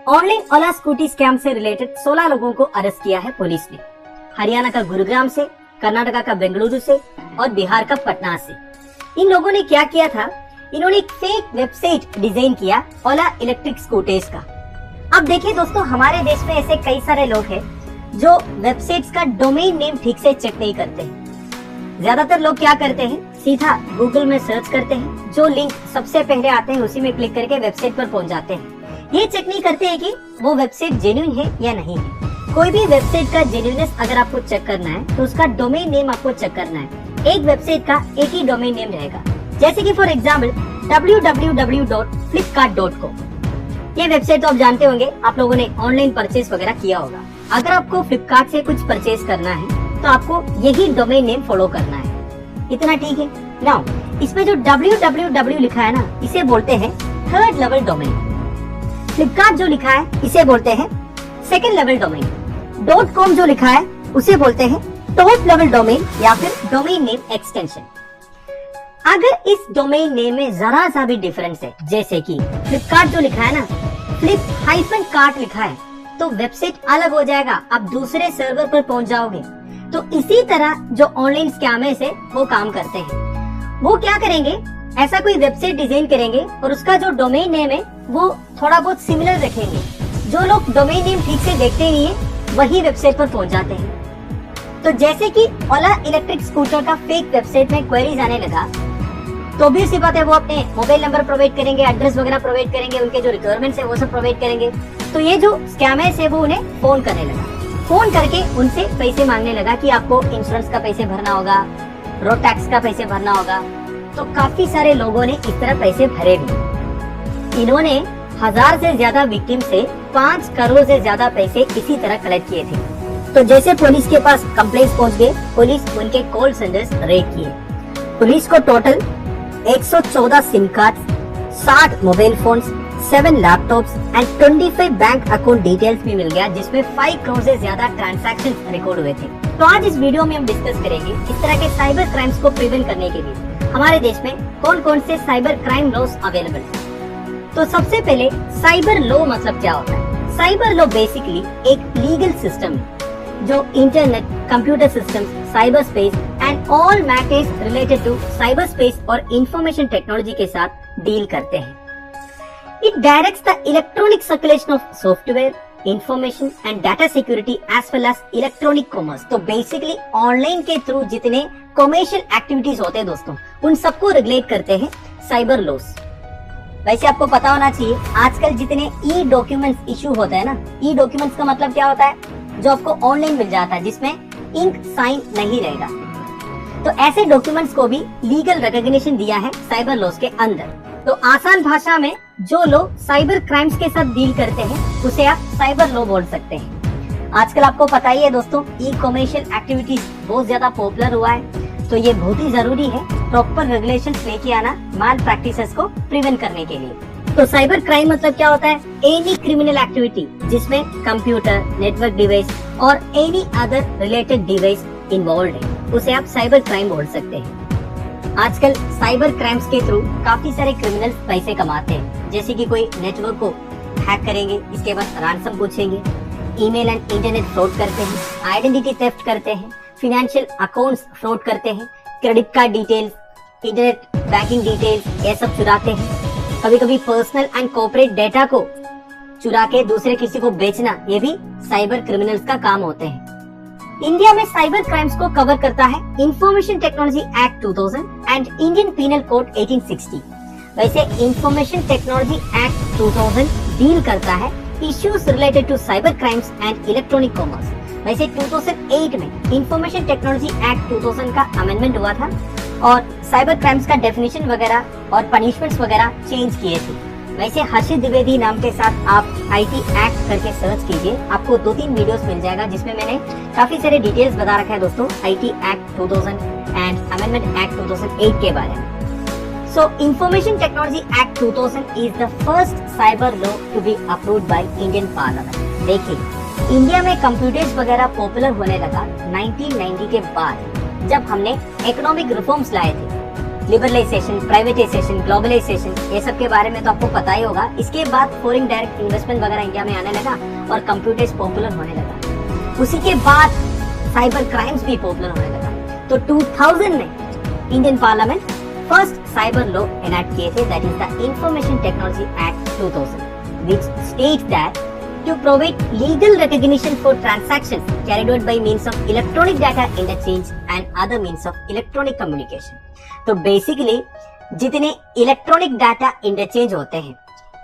Online ओला scooty scam से related 16 लोगों को अरेस्ट किया है पुलिस ने। हरियाणा का गुरुग्राम से, कर्नाटका का बेंगलुरु से और बिहार का पटना से। इन लोगों ने क्या किया था, इन्होंने एक फेक वेबसाइट डिजाइन किया ओला इलेक्ट्रिक स्कूटर्स का। अब देखिए दोस्तों, हमारे देश में ऐसे कई सारे लोग हैं जो वेबसाइट्स का डोमेन नेम ठीक से चेक नहीं करते हैं। ज्यादातर लोग क्या करते हैं, सीधा गूगल में सर्च करते हैं, जो लिंक सबसे पहले आते हैं उसी में क्लिक करके वेबसाइट पर पहुंच जाते हैं। ये चेक नहीं करते हैं कि वो वेबसाइट जेन्युइन है या नहीं है। कोई भी वेबसाइट का जेन्युइननेस अगर आपको चेक करना है तो उसका डोमेन नेम आपको चेक करना है। एक वेबसाइट का एक ही डोमेन नेम रहेगा, जैसे कि फॉर एग्जाम्पल www.flipkart.com। ये वेबसाइट तो आप जानते होंगे, आप लोगों ने ऑनलाइन परचेज वगैरह किया होगा। अगर आपको फ्लिपकार्ट से कुछ परचेज करना है तो आपको यही डोमेन नेम फॉलो करना है। इतना ठीक है। नाउ इसमें जो www लिखा है ना, इसे बोलते हैं थर्ड लेवल डोमेन। फ्लिपकार्ट जो लिखा है इसे बोलते हैं सेकंड लेवल डोमेन। .com जो लिखा है उसे बोलते हैं टॉप लेवल डोमेन या फिर डोमेन नेम एक्सटेंशन। अगर इस डोमेन नेम में जरा सा भी डिफरेंस है, जैसे कि फ्लिपकार्ट जो लिखा है ना, flip-cart लिखा है, तो वेबसाइट अलग हो जाएगा, आप दूसरे सर्वर पर पहुंच जाओगे। तो इसी तरह जो ऑनलाइन स्कैमर्स है वो काम करते हैं। वो क्या करेंगे, ऐसा कोई वेबसाइट डिजाइन करेंगे और उसका जो डोमेन नेम है वो थोड़ा बहुत सिमिलर रखेंगे। जो लोग डोमेन नेम ठीक से देखते नहीं है वही वेबसाइट पर पहुंच जाते हैं। तो जैसे कि ओला इलेक्ट्रिक स्कूटर का फेक वेबसाइट में क्वेरीज आने लगा, तो भी सी बात है, वो अपने मोबाइल नंबर प्रोवाइड करेंगे, एड्रेस वगैरह प्रोवाइड करेंगे, उनके जो रिक्वायरमेंट्स है वो सब प्रोवाइड करेंगे। तो ये जो स्कैमर्स है वो उन्हें फोन करने लगा, फोन करके उनसे पैसे मांगने लगा कि आपको इंश्योरेंस का पैसे भरना होगा, रोड टैक्स का पैसे भरना होगा। तो काफी सारे लोगों ने इस तरह पैसे भरे भी। इन्होंने 1000 से ज्यादा विक्टिम से 5 करोड़ से ज्यादा पैसे इसी तरह कलेक्ट किए थे। तो जैसे पुलिस के पास कंप्लेंट्स पहुंच गए, पुलिस उनके कॉल सेंटर्स रेड किए। पुलिस को total 114 SIM card, 60 mobile phones, 7 laptops and 25 bank account details भी मिल गया, जिसमें 5 करोड़ से ज्यादा ट्रांजैक्शन रिकॉर्ड हुए थे। तो आज इस वीडियो में हम डिस्कस करेंगे इस तरह के साइबर क्राइम्स को प्रिवेंट करने के लिए हमारे देश में कौन कौन से साइबर क्राइम लॉस अवेलेबल है। तो सबसे पहले साइबर लॉ मतलब क्या होता है। साइबर लॉ बेसिकली एक लीगल सिस्टम है जो internet, computer systems, cyber space and all matters related to cyber space और इंफॉर्मेशन टेक्नोलॉजी के साथ डील करते हैं। It directs the electronic circulation of software, information and data security as well as electronic commerce. तो basically online के through जितने commercial activities होते हैं दोस्तों, उन सबको रेगुलेट करते हैं साइबर लॉस। वैसे आपको पता होना चाहिए, आजकल जितने ई डॉक्यूमेंट्स इशू होते हैं ना, ई डॉक्यूमेंट्स का मतलब क्या होता है, जो आपको ऑनलाइन मिल जाता है, जिसमें इंक साइन नहीं रहेगा। तो ऐसे डॉक्यूमेंट्स को भी लीगल रिकॉग्निशन दिया है साइबर लॉस के अंदर। तो आसान भाषा में जो लोग साइबर क्राइम्स के साथ डील करते हैं उसे आप साइबर लॉ बोल सकते हैं। आजकल आपको पता ही है दोस्तों, ई कॉमर्शियल एक्टिविटीज बहुत ज्यादा पॉपुलर हुआ है, तो ये बहुत ही जरूरी है प्रॉपर रेगुलेशंस लेके आना माल प्रैक्टिसेस को प्रिवेंट करने के लिए। तो साइबर क्राइम मतलब क्या होता है, एनी क्रिमिनल एक्टिविटी जिसमें कंप्यूटर, नेटवर्क डिवाइस और any other related device involve है, उसे आप साइबर क्राइम बोल सकते हैं। आजकल साइबर क्राइम्स के थ्रू काफी सारे क्रिमिनल्स पैसे कमाते हैं, जैसे कि कोई नेटवर्क को हैक करेंगे, इसके बाद रैंसम पूछेंगे, ईमेल एंड इंटरनेट फ्रॉड करते हैं, आइडेंटिटी थेफ्ट करते हैं, फाइनेंशियल अकाउंट्स फ्रॉड करते हैं, credit card details, internet banking details, ये सब चुराते हैं। कभी कभी पर्सनल एंड कॉर्पोरेट डेटा को चुरा के दूसरे किसी को बेचना, ये भी साइबर क्रिमिनल्स का काम होते हैं। इंडिया में साइबर क्राइम्स को कवर करता है information technology act 2000 and Indian penal code 1860। वैसे इंफॉर्मेशन टेक्नोलॉजी एक्ट 2000 डील करता है issues related to cyber crimes and electronic commerce. वैसे 2008 में इंफॉर्मेशन टेक्नोलॉजी एक्ट 2000 का अमेंडमेंट हुआ था और साइबर क्राइम्स का डेफिनेशन वगैरह और पनिशमेंट्स वगैरह चेंज किए थे। वैसे हर्षित द्विवेदी नाम के साथ आप आईटी एक्ट करके सर्च कीजिए, आपको 2-3 वीडियोस मिल जाएगा जिसमें मैंने काफी सारे डिटेल्स बता रखा है दोस्तों IT act 2000 and amendment act 2008 के बारे में। So information technology act 2000 is the first cyber law to be approved by Indian parliament. देखिए, इंडिया में कंप्यूटर्स वगैरह पॉपुलर होने लगा 1990 के बाद, जब हमने इकोनॉमिक रिफॉर्म्स लाए थे। लिबरलाइजेशन, प्राइवेटाइजेशन, ग्लोबलाइजेशन, ये सब के बारे में तो आपको पता ही होगा। इसके बाद फॉरेन डायरेक्ट इन्वेस्टमेंट वगैरह इंडिया में आने लगा और कंप्यूटर्स पॉपुलर होने लगा। उसी के बाद साइबर क्राइम्स भी पॉपुलर होने लगा। तो 2000 में Indian parliament first cyber law enact किए थे, that is the information technology act 2000, which states that to provide legal recognition for transactions carried out by means of electronic data interchange and other means of electronic communication। तो basically जितने electronic data interchange होते हैं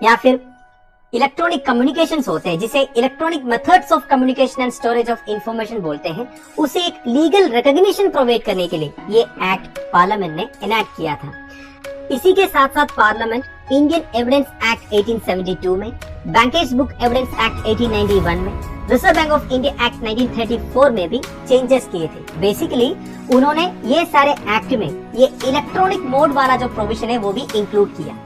या फिर electronic communications होते हैं, जिसे electronic methods of communication and storage of information बोलते हैं, उसे एक लीगल रिकॉग्निशन प्रोवाइड करने के लिए ये एक्ट पार्लियामेंट ने एनैक्ट किया था। इसी के साथ साथ पार्लियामेंट इंडियन एविडेंस एक्ट 1872 में, बैंकर्स बुक एविडेंस एक्ट 1891 में, reserve bank of India act 1934 में भी चेंजेस किए थे। बेसिकली उन्होंने ये सारे एक्ट में ये इलेक्ट्रॉनिक मोड वाला जो प्रोविजन है वो भी इंक्लूड किया।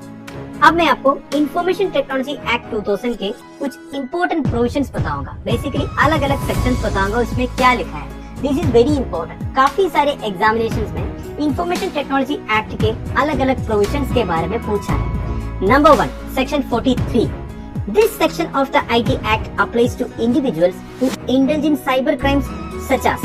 अब मैं आपको इंफॉर्मेशन टेक्नोलॉजी एक्ट 2000 के कुछ इंपॉर्टेंट प्रोविजंस बताऊंगा। बेसिकली अलग अलग सेक्शंस बताऊंगा उसमें क्या लिखा है। This is very important. काफी सारे एग्जामिनेशंस में इंफॉर्मेशन टेक्नोलॉजी एक्ट के अलग अलग प्रोविजंस के बारे में पूछा है। Number 1, section 43। This section of the IT Act applies to individuals who indulge in cyber crimes such as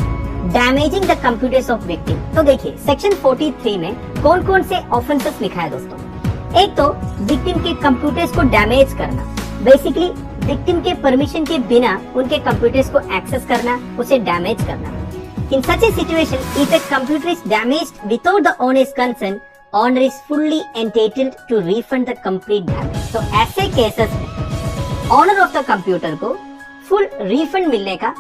damaging the computers of victim। तो देखिए सेक्शन 43 में कौन कौन से ऑफेंसेस लिखा है दोस्तों। एक तो विक्टिम के कंप्यूटर्स को डैमेज करना, बेसिकली विक्टिम के परमिशन के बिना उनके कंप्यूटर्स को एक्सेस करना, उसे डैमेज करना। In such a situation if a computer is damaged without the owner's consent, owner is fully entitled to refund the complete damage. तो ऐसे केसेस में ओनर ऑफ द कंप्यूटर को फुल रिफंड मिलने का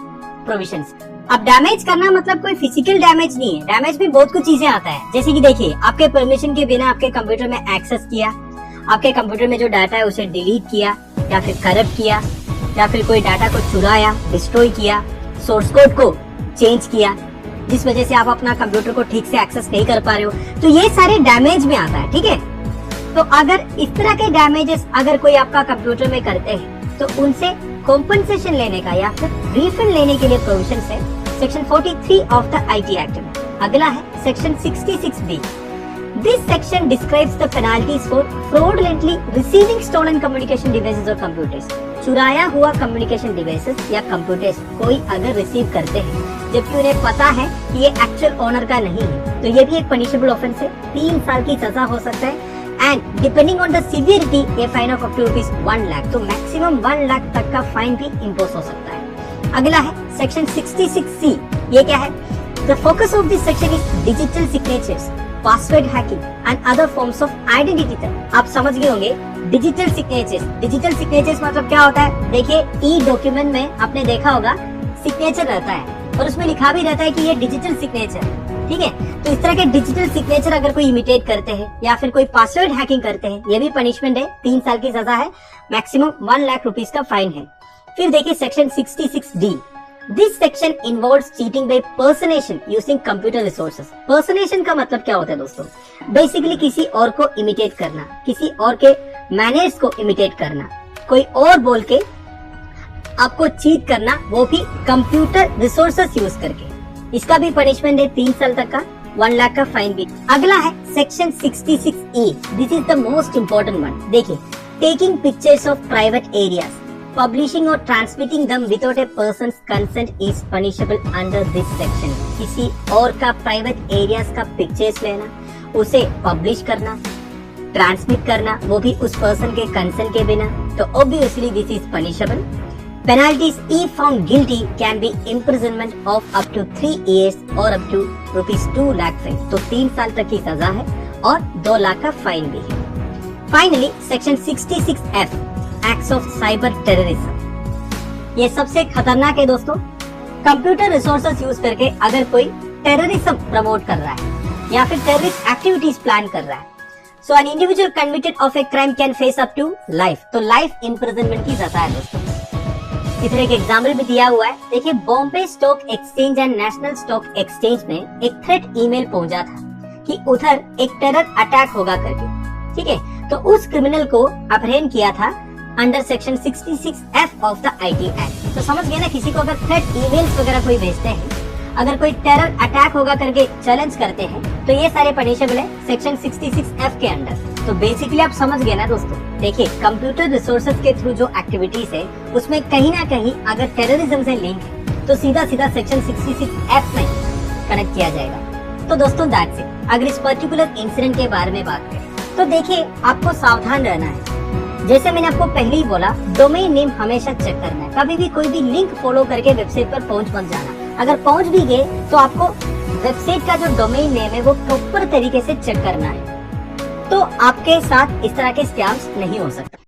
provisions. अब damage करना मतलब कोई फिजिकल डैमेज नहीं है, डैमेज भी बहुत कुछ चीजें आता है। जैसे कि देखिए आपके परमिशन के बिना आपके कंप्यूटर में एक्सेस किया, आपके कंप्यूटर में जो डाटा है उसे डिलीट किया या फिर करप्ट किया या फिर कोई डाटा को चुराया, डिस्ट्रॉय किया, सोर्स कोड को चेंज किया, जिस वजह से आप अपना कंप्यूटर को ठीक से एक्सेस नहीं कर पा रहे हो, तो ये सारे डैमेज में आता है। ठीक है, तो अगर इस तरह के डैमेजेस अगर कोई आपका कंप्यूटर में करते हैं तो उनसे कॉम्पनसेशन लेने का या फिर रिफंड लेने के लिए प्रोविजन है section 43 of the IT act में। अगला है section 66B। This section describes the penalties for fraudulently receiving stolen communication devices और कंप्यूटर्स। चुराया हुआ कम्युनिकेशन डिवाइसेस या कंप्यूटर्स कोई अगर रिसीव करते हैं जबकि उन्हें पता है कि ये एक्चुअल ओनर का नहीं है, तो ये भी एक पनिशेबल ऑफेंस है। 3 साल की सजा हो सकता है and depending on the severity ये fine of up to ₹1 lakh, तो मैक्सिमम 1 लाख तक का फाइन भी इम्पोज हो सकता है। अगला है सेक्शन 66C। ये क्या है? The focus of this section is digital signatures, password hacking and other forms of identity theft. आप समझ गए होंगे डिजिटल सिग्नेचर्स। डिजिटल सिग्नेचर्स मतलब क्या होता है? देखिए ई डॉक्यूमेंट में आपने देखा होगा सिग्नेचर रहता है और उसमें लिखा भी रहता है कि ये डिजिटल सिग्नेचर है। ठीक है, तो इस तरह के डिजिटल सिग्नेचर अगर कोई इमिटेट करते हैं या फिर कोई पासवर्ड हैकिंग करते हैं, ये भी पनिशमेंट है, 3 साल की सजा है, मैक्सिमम 1 लाख रुपीस का फाइन है। फिर देखिए section 66D। This section involves cheating by personation using computer resources. Personation का मतलब क्या होता है दोस्तों? बेसिकली किसी और को इमिटेट करना, किसी और के मैनर्स को इमिटेट करना, कोई और बोल के आपको चीट करना, वो भी कंप्यूटर रिसोर्सेज यूज करके। इसका भी पनिशमेंट है 3 साल तक का, 1 लाख का फाइन भी। अगला है section 66E। This is the most important one. देखिए taking pictures of private areas, publishing और transmitting them without a person's consent is punishable under this section। किसी और का प्राइवेट एरियाज का पिक्चर्स लेना, उसे पब्लिश करना, ट्रांसमिट करना, वो भी उस पर्सन के कंसेंट के बिना, तो obviously this is punishable. Penalties if found guilty can be imprisonment of up to 3 years or up to ₹2 lakh fine. तो 3 साल तक की सजा है और 2 लाख का फाइन भी है। Finally section 66F acts of cyber terrorism. ये सबसे खतरनाक है दोस्तों। कंप्यूटर रिसोर्सेज यूज करके अगर कोई टेररिज्म प्रमोट कर रहा है या फिर टेररिस्ट एक्टिविटीज प्लान कर रहा है, so an individual convicted of a crime can face up to life. तो लाइफ इम्प्रिजनमेंट की सजा है दोस्तों। इधर एक एग्जाम्पल भी दिया हुआ है। देखिए Bombay stock exchange and national stock exchange में एक थ्रेट ईमेल पहुंचा था कि उधर एक टेरर अटैक होगा करके। ठीक है, तो उस क्रिमिनल को अपहरण किया था under section 66F of the IT act. तो समझ गए ना, किसी को अगर थ्रेट ईमेल्स वगैरह कोई भेजते हैं, अगर कोई टेरर अटैक होगा करके चैलेंज करते हैं तो ये सारे पनिशेबल है सेक्शन 66F के अंडर। तो बेसिकली आप समझ गए ना दोस्तों। देखिए, कंप्यूटर रिसोर्सेज के थ्रू जो एक्टिविटीज है उसमें कहीं ना कहीं अगर टेररिज्म से लिंक है तो सीधा सीधा सेक्शन 66F में कनेक्ट किया जाएगा। तो दोस्तों दैट्स इट। अगर इस पर्टिकुलर इंसिडेंट के बारे में बात करें तो देखिए, आपको सावधान रहना है। जैसे मैंने आपको पहले ही बोला, डोमेन नेम हमेशा चेक करना है। कभी भी कोई भी लिंक फॉलो करके वेबसाइट पर पहुंच मत जाना। अगर पहुंच भी गए तो आपको वेबसाइट का जो डोमेन नेम है वो प्रॉपर तरीके से चेक करना है, तो आपके साथ इस तरह के स्कैम्स नहीं हो सकता।